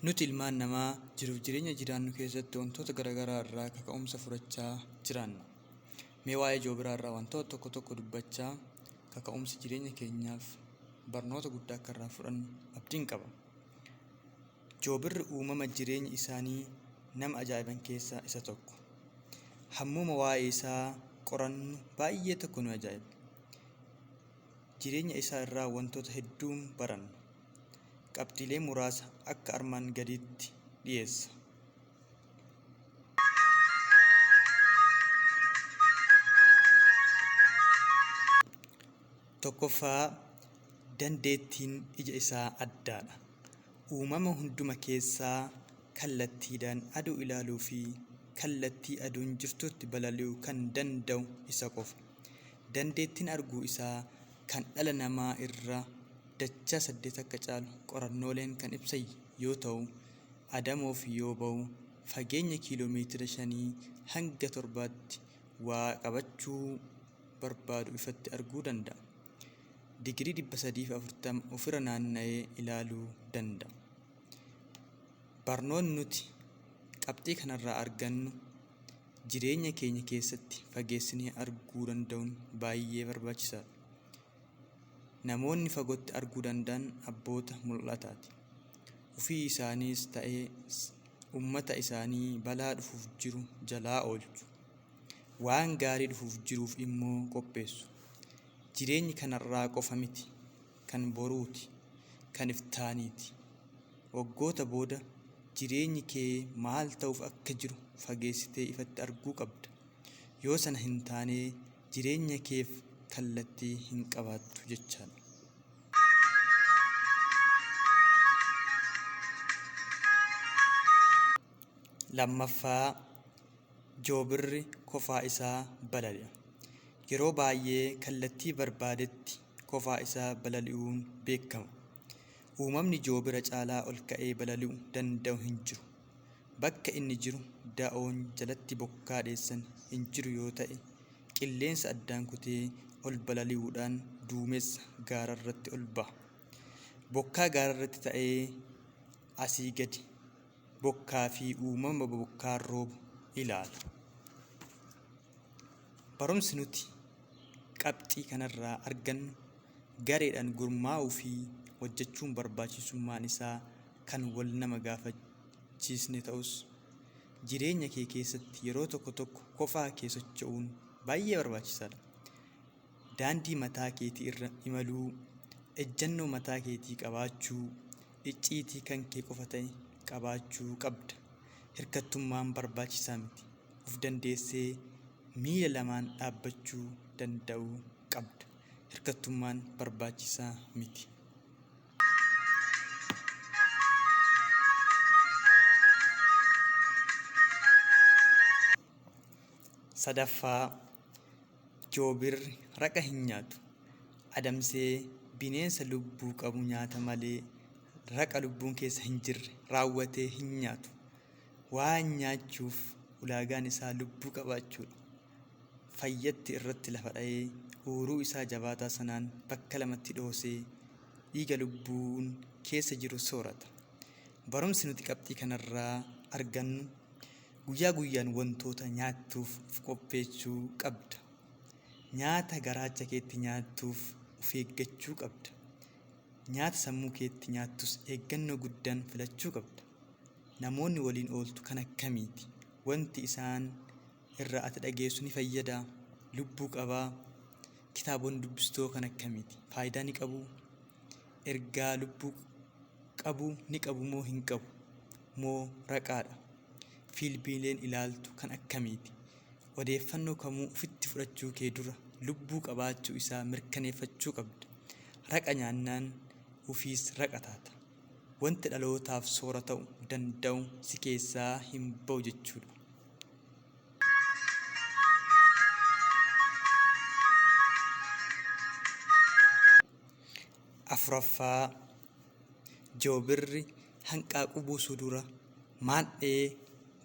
Nuti ilmaan namaa jiruuf jireenya jiraannu keessatti wantoota garaagaraa irraa kaka'umsa fudhachaa jiraanna. Mee waa'ee Joobiraa irraa wantoota tokko tokko dubbachaa kaka'umsa jireenya keenyaaf barnoota guddaa akka irraa fudhannu abdiin qaba. Joobirri uumama jireenya isaanii nama ajaa'iban keessaa isa tokko. Hammuma waa'ee isaa qorannu baay'ee tokko nu ajaa'iba. Jireenya isaa irraa wantoota hedduun baranna. Qabxiilee muraasa akka armaan gadiitti dhiyeessa. Tokkoffaa, dandeettiin ija isaa addaadha. Uumama hunduma keessaa kallattiidhaan aduu ilaaluu fi kallattii aduun jirtutti balali'uu kan danda'u isa qofa. Dandeettiin arguu isaa kan dhala namaa irra dachaa 8 akka caalu qorannooleen kan ibsan yoo ta'u, adamoof yoo ba'u fageenya kiiloomeetira 5 hanga 7tti waa qabachuu barbaadu ifatti arguu danda'a. Digirii 340 ofirra naanna'ee ilaaluu danda'a. Barnoonni nuti qabxii kanarraa argannu jireenya keenya keessatti fageessinee arguu danda'uun baay'ee barbaachisaadha. Namoonni fagootti arguu danda'an abboota mul'ataati. Ofii isaaniis ta'ee uummata isaanii balaa dhufuuf jiru jalaa oolchu. Waan gaarii dhufuuf jiruuf immoo qopheessu. Jireenyi kanarraa qofa miti, kan boruuti, kan iftaaniiti. Waggoota booda jireenyi kee maal ta'uuf akka jiru fageessitee ifatti arguu qabda. Yoo sana hin taane jireenya keef kallattii hin qabaattu jechaadha. Lammaffaa, Joobirri kofaa isaa balali'a. Yeroo baay'ee kallattii barbaadetti kofaa isaa balali'uun beekama. Uumamni Joobira caalaa ol ka'ee balali'uu danda'u hin jiru. Bakka inni jiru da'oon jalatti bokkaa dheessan hin jiru yoo ta'e, qilleensa addaan kutee ol balali'uudhaan duumessa gaararratti ol ba'a. Bokkaa gaararratti ta'ee asii gadi bokkaa fi uumama bokkaan roobu ilaala. Barumsi nuti qabxii kanarraa argannu gareedhaan gurmaa'uu fi hojjechuun barbaachisummaan isaa kan wal nama gaafachiisne ta'us, jireenya kee keessatti yeroo tokko tokko kofaa kee socho'uun baay'ee barbaachisaadha. Daandii mataa keetii irra imaluu, ejjennoo mataa keetii qabaachuu, icciitii kan kee qofa ta'e qabaachuu qabda. Hirkattummaan barbaachisaa miti. Of dandeessee miila lamaan dhaabbachuu danda'uu qabda. Hirkattummaan barbaachisaa miti. Sadaffaa, Joobirri raqa hin nyaatu. Adamsee bineensa lubbuu qabu nyaata malee raqa lubbuun keessa hin jirre raawwatee hin nyaatu. Waan nyaachuuf ulaagaan isaa lubbuu qabaachuudha. Fayyatti irratti lafa dha'ee uuruu isaa jabaataa sanaan bakka lamatti dhoosee dhiiga lubbuun keessa jiru soorata. Barumsi nuti qabxii kanarraa argannu guyyaa guyyaan wantoota nyaattuuf qopheessuu qabda. Nyaata garaacha keetti nyaattuuf of eeggachuu qabda. Nyaata sammuu keetti nyaattus eeggannoo guddaan filachuu qabda. Namoonni waliin ooltu kan akkamiiti? Wanti isaan irraa ati dhageessu ni fayyadaa? Lubbuu qabaa? Kitaabonni dubbistoo kan akkamiiti? Faayidaa ni qabuu? Ergaa lubbuu qabuu ni qabu moo hin qabu? Moo raqaadha? Fiilmiileen ilaaltu kan akkamiiti? Odeeffannoo kamuu ofitti fudhachuu kee dura lubbuu qabaachuu isaa mirkaneeffachuu qabda. Raqa nyaannaan ofiis raqa taata. Wanti dhalootaaf soora ta'uu danda'u si keessaa hin ba'u jechuudha. Afuraffaa, Joobirri hanqaaquu buusuu dura maadhee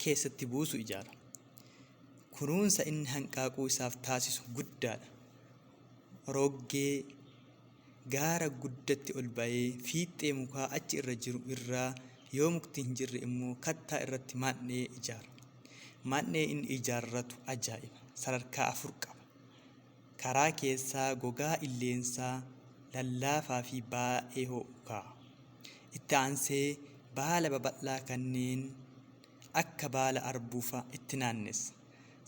keessatti buusu ijaara. Kunuunsa inni hanqaaquu isaaf taasisu guddaadha. Roggee gaara guddatti ol ba'ee fiixee mukaa achi irra jiru irraa Yoo mukti hin jirre immoo kattaa irratti maadhee ijaara. Maadhee inni ijaarratu ajaa'iba! Sadarkaa 4 qaba. Karaa keessaa gogaa illeensaa lallaafaa fi baay'ee ho'u kaa'a. Itti aansee baala babal'aa kanneen akka baala arbuu fa'a itti naannessa.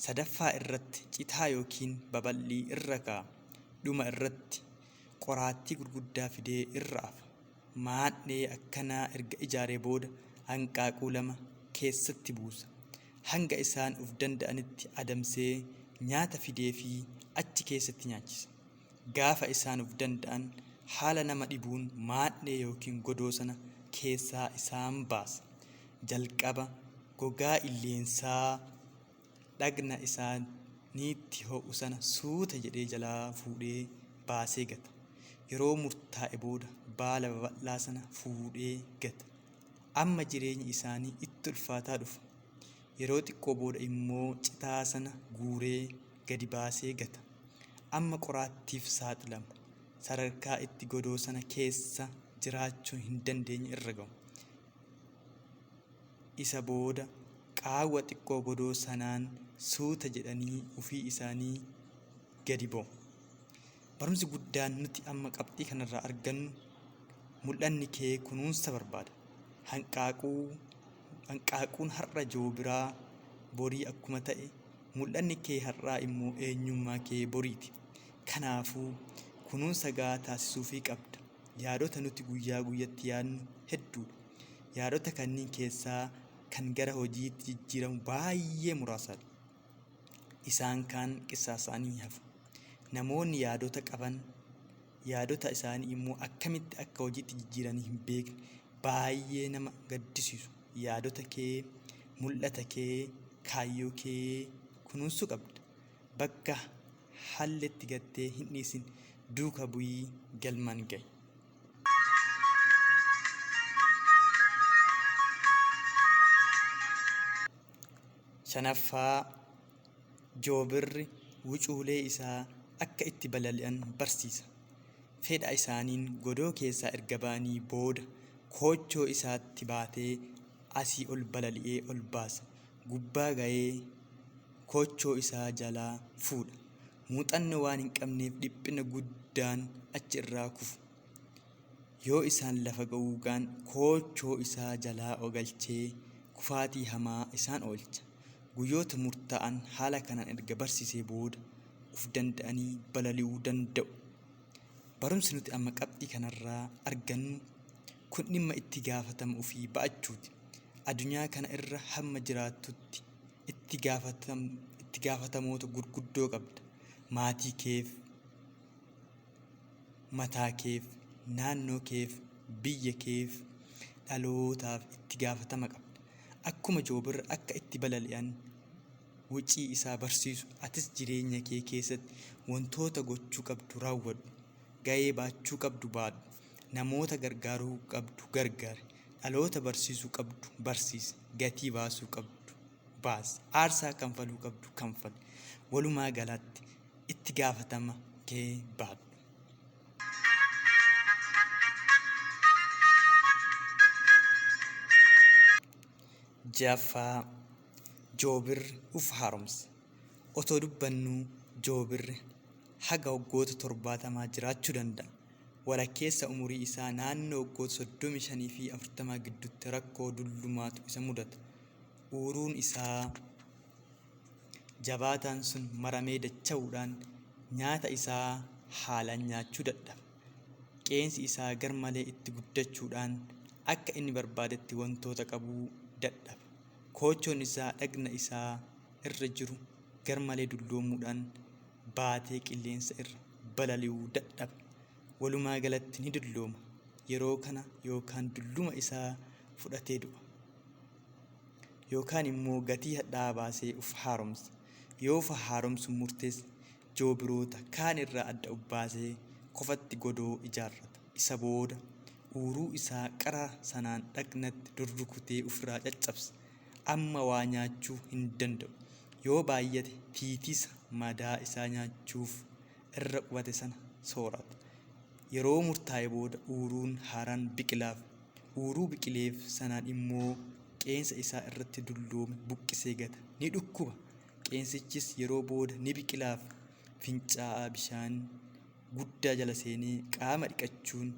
Sadaffaa irratti citaa yookiin babal'ii irra kaa'a. Dhuma irratti qoraattii gurguddaa fidee irra afa. Maadhee akkanaa erga ijaaree booda hanqaaquu 2 keessatti buusa. Hanga isaan of danda'anitti adamsee nyaata fidee fi achi keessatti nyaachisa. Gaafa isaan of danda'an haala nama dhibuun maadhee yookiin godoo sana keessaa isaan baasa. Jalqaba gogaa illeensaa dhagna isaaniitti ho'u sana suuta jedhee jalaa fuudhee baasee gata. Yeroo murtaa'e booda baala babal'aa sana fuudhee gata. Amma jireenyi isaanii itti ulfaataa dhufa. Yeroo xiqqoo booda immoo citaa sana guuree gadi baasee gata. Amma qoraattiif saaxilama. Sadarkaa itti godoo sana keessa jiraachuu hin dandeenye irra ga'u. Isa booda qaawwa xiqqoo godoo sanaan suuta jedhanii ofii isaanii gadi ba'u. Barumsi guddaan nuti amma qabxii kanarraa argannu, mul'anni kee kunuunsa barbaada. Hanqaaquun har'a joobiraa borii akkuma ta'e, mul'anni kee har'aa immoo eenyummaa kee boriiti. Kanaafuu kunuunsa gahaa taasisuufii qabda. Yaadota nuti guyyaa guyyatti yaadnu hedduudha. Yaadota kanneen keessaa kan gara hojiitti jijjiiramu baay'ee muraasadha. Isaan kaan qisaasa'anii hafu. Namoonni yaadota qaban yaadota isaanii immoo akkamitti akka hojiitti jijjiiranii hin beekne baay'ee nama gaddisiisu. Yaadota kee, mul'ata kee, kaayyoo kee kunuunsuu qabda. Bakka halletti gattee hin dhiisin, duuka bu'ii galmaan ga'i. Shanaffaa, joobirri wucuulee isaa akka itti balali'an barsiisa. Fedha isaaniin godoo keessaa erga ba'anii booda koochoo isaatti baatee asii ol balali'ee ol baasa. Gubbaa ga'ee koochoo isaa jalaa fuudha. Muuxannoo waan hin qabneef dhiphina guddaan achi irraa kufu. Yoo isaan lafa ga'uugaan koochoo isaa jalaa ogalchee kufaatii hamaa isaan oolcha. Guyyoota murtaa'an haala kanaan erga barsiisee booda of danda'anii balali'uu danda'u. Barumsi nuti amma qabxii kanarraa argannu kun dhimma itti gaafatama ofii ba'achuuti. Addunyaa kana irra hamma jiraattutti itti gaafatamoota gurguddoo qabda. Maatii keef, mataa keef, naannoo keef, biyya keef, dhalootaaf itti gaafatama qabda. Akkuma joobirra akka itti balali'an wucii isaa barsiisu, atis jireenya kee keessatti wantoota gochuu qabdu raawwadhu. Ga'ee baachuu qabdu baadhu. Namoota gargaaruu qabdu gargaari. Dhaloota barsiisuu qabdu barsiisi. Gatii baasuu qabdu baasi. Aarsaa kanfaluu qabdu kanfali. Walumaa galatti itti gaafatama kee baadhu. Jaffaa, joobirri uf haaromsa. Otoo dubbannuu joobirri haga waggoota 70 jiraachuu danda'a. Walakkeessa umurii isaa naannoo waggoota 35 fi 40 gidduutti rakkoo dullumaatu isa mudata. Uuruun isaa jabaataan sun maramee dacha'uudhaan nyaata isaa haalaan nyaachuu dadhaba. Qeensi isaa garmalee itti guddachuudhaan akka inni barbaadetti wantoota qabuu dadhaba. Koochoon isaa dhagna isaa irra jiru garmalee dulloomuudhaan baatee qilleensa irra balali'uu dadhaba. Walumaa galatti ni dullooma. Yeroo kana yookaan dulluma isaa fudhatee du'a. Yookaan immoo gatii hadhaa baasee uf haaromsa. Yoo uf haaromsu murteesse joobiroota kaan irraa adda baasee qofatti godoo ijaarrata. Isa booda uuruu isaa qara sanaan dhagnatti durrukutee ofirraa caccabsa. Amma waa nyaachuu hin danda'u. Yoo baay'ate tiitisa madaa isaa nyaachuuf irra qubate sana soorata. Yeroo murtaa'e booda uuruun haaraan biqilaaf. Uuruu biqileef sanaan immoo qeensa isaa irratti dulloome buqqisee gata. Ni dhukkuba. Qeensichis yeroo booda ni biqilaaf. Fincaa'aa bishaan guddaa jala seenee qaama dhiqachuun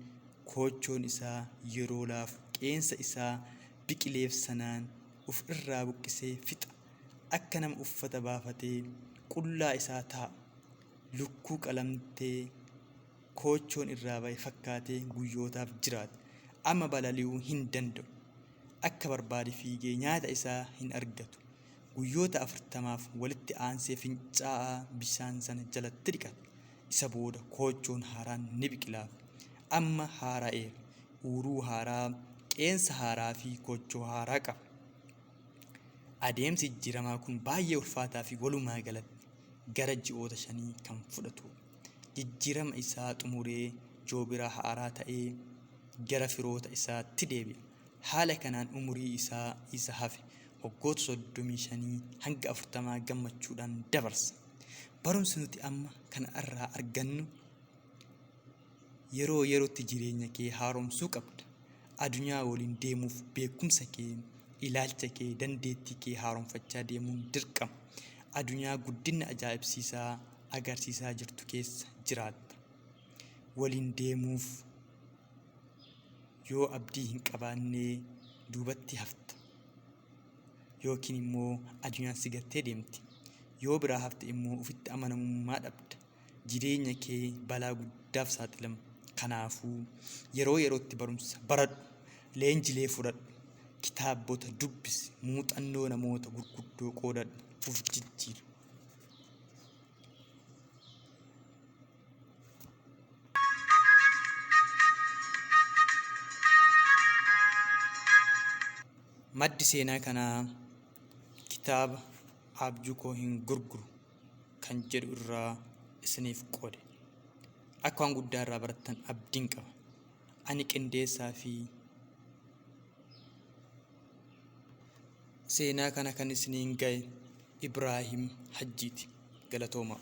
koochoon isaa yeroo laafu qeensa isaa biqileef sanaan uf irraa buqqisee fixa. Akka nama uffata baafatee qullaa isaa taa'a. Lukkuu qalamtee koochoon irraa ba'e fakkaatee guyyootaaf jiraata. Amma balali'uu hin danda'u. Akka barbaade fiigee nyaata isaa hin argatu. Guyyoota 40 walitti aansee fincaa'aa bishaan sana jalatti dhiqata. Isa booda koochoon haaraan ni biqilaaf. Amma haara'eera. Uuruu haaraa, qeensa haaraa fi koochoo haaraa qaba. Adeemsi jijjiiramaa kun baay'ee ulfaataa fi walumaa galatti gara ji'oota 5 kan fudhatudha. Jijjiirama isaa xumuree Joobir haaraa ta'ee gara firoota isaatti deebi'a. Haala kanaan umurii isaa isa hafe waggoota 35 hanga 40 gammachuudhaan dabarsa. Barumsi nuti amma kana irraa argannu yeroo yerootti jireenya kee haaromsuu qabda. Addunyaa waliin deemuuf beekumsa kee, ilaalcha kee, dandeettii kee haaromfachaa deemuun dirqama. Addunyaa guddina ajaa'ibsiisaa agarsiisaa jirtu keessa jiraatta. Waliin deemuuf yoo abdii hin qabaanne duubatti hafta. Yookiin immoo addunyaan si gattee deemti. Yoo biraa hafte immoo ofitti amanamummaa dhabda. Jireenya kee balaa guddaaf saaxilama. Kanaafuu yeroo yerootti barumsa baradhu, leenjilee fudhadhu, kitaabota dubbisi, muuxannoo namoota gurguddoo qoodadhu, uf jijjiiri. Maddi seenaa kanaa kitaaba Abjuu koo hin gurguru kan jedhu irraa isiniif qoode. Akka waan guddaa irraa barattan abdiin qaba. Ani qindeessaa fi seenaa kana kan isiniin ga'e Ibraahim Hajjiiti. Galatooma.